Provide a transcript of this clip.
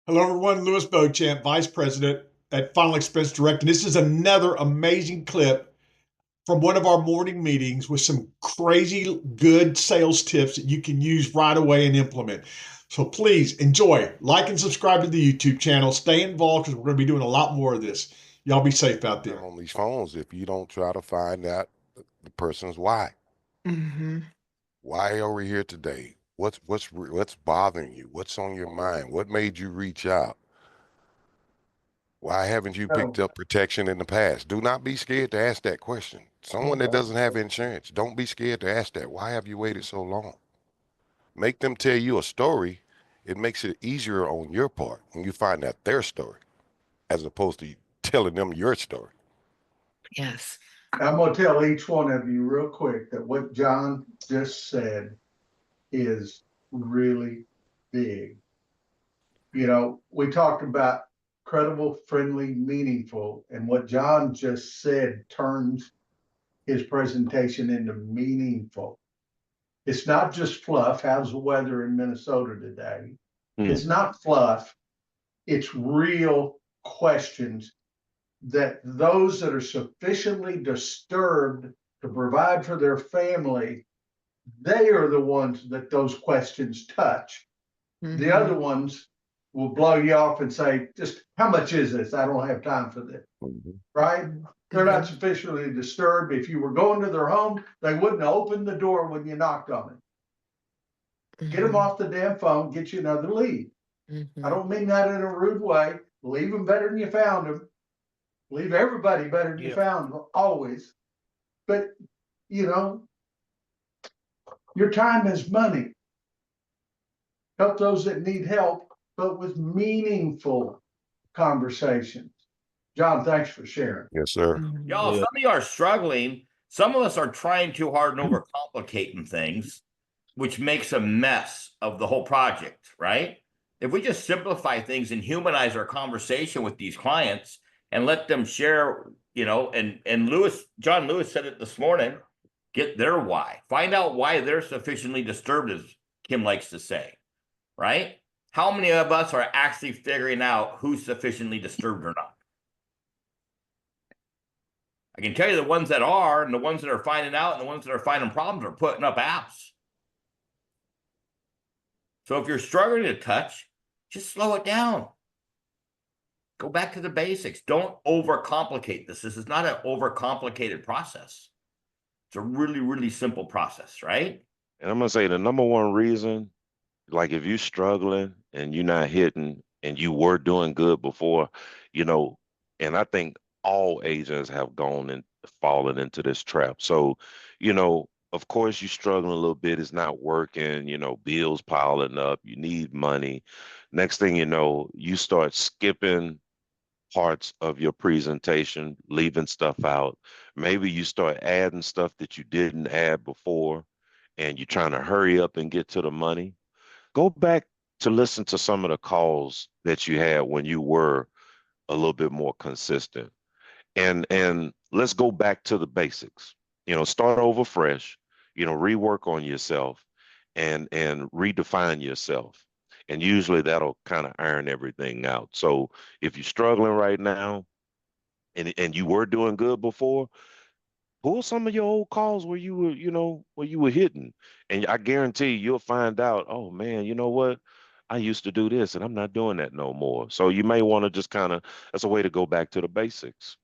Hello, everyone. Louis Beauchamp, Vice President at Final Expense Direct. And this is another amazing clip from one of our morning meetings with some crazy good sales tips that you can use right away and implement. So please enjoy, like, and subscribe to the YouTube channel. Stay involved because we're going to be doing a lot more of this. Y'all be safe out there. On these phones if you don't try to find out the person's why. Mm-hmm. Why are we here today? What's bothering you? What's on your mind? What made you reach out? Why haven't you picked up protection in the past? Do not be scared to ask that question. Someone that doesn't have insurance, don't be scared to ask that. Why have you waited so long? Make them tell you a story. It makes it easier on your part when you find out their story, as opposed to telling them your story. Yes. I'm going to tell each one of you real quick that what John just said is really big. You know, we talked about credible, friendly, meaningful, and what John just said turns his presentation into meaningful. It's not just fluff. How's the weather in Minnesota today? It's not fluff. It's real questions that those that are sufficiently disturbed to provide for their family, they are the ones that those questions touch. The other ones will blow you off and say, just how much is this? I don't have time for this. Right? They're not sufficiently disturbed. If you were going to their home, they wouldn't open the door when you knocked on it. Get them off the damn phone, get you another lead. I don't mean that in a rude way. Leave them better than you found them. Leave everybody better than you found them, always. But, you know, your time is money. Help those that need help, but with meaningful conversations. John, thanks for sharing. Yes, sir. Y'all, some of you are struggling. Some of us are trying too hard and overcomplicating things, which makes a mess of the whole project, right? If we just simplify things and humanize our conversation with these clients and let them share, and John Lewis said it this morning, get their why. Find out why they're sufficiently disturbed, as Kim likes to say, right? How many of us are actually figuring out who's sufficiently disturbed or not? I can tell you the ones that are, and the ones that are finding out, and the ones that are finding problems are putting up apps. So if you're struggling to touch, just slow it down. Go back to the basics. Don't overcomplicate this. This is not an overcomplicated process. It's a really, really simple process, right? And I'm going to say the number one reason, like if you're struggling and you're not hitting and you were doing good before, and I think all agents have gone and fallen into this trap. So, of course you're struggling a little bit. It's not working, bills piling up. You need money. Next thing you know, you start skipping parts of your presentation, leaving stuff out. Maybe you start adding stuff that you didn't add before and you're trying to hurry up and get to the money. Go back to listen to some of the calls that you had when you were a little bit more consistent. And let's go back to the basics. Start over fresh, rework on yourself and redefine yourself. And usually that'll kind of iron everything out. So if you're struggling right now and you were doing good before, pull some of your old calls where you were hitting. And I guarantee you'll find out, oh man, you know what? I used to do this and I'm not doing that no more. So you may want to just that's a way to go back to the basics.